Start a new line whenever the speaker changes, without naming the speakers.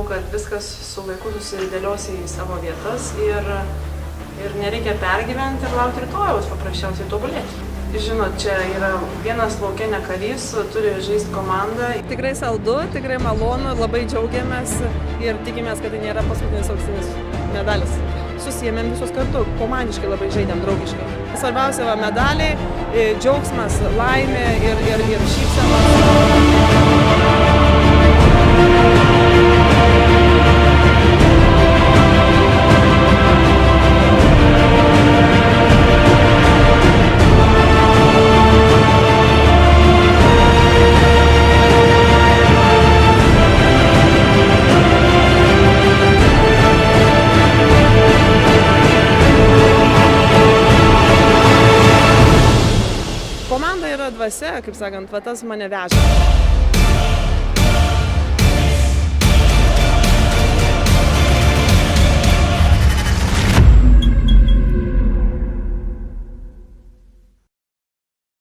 kad viskas su laiku susidėlios į savo vietas ir nereikia pergyventi ir laukti rytojaus, paprasčiausiai tobulėti. Žinot, čia yra vienas lauke ne karys, turi žaisti komanda.
Tikrai saldu, tikrai malonu, labai džiaugiamės ir tikimės, kad tai nėra paskutinis auksinis medalis. Susijėmėm visus kartu, komandiškai labai žaidėm, draugiškai. Svarbiausia medaliai, džiaugsmas, laimė ir šypsenos. Komanda yra dvasia, kaip sakant, va tas mane veža.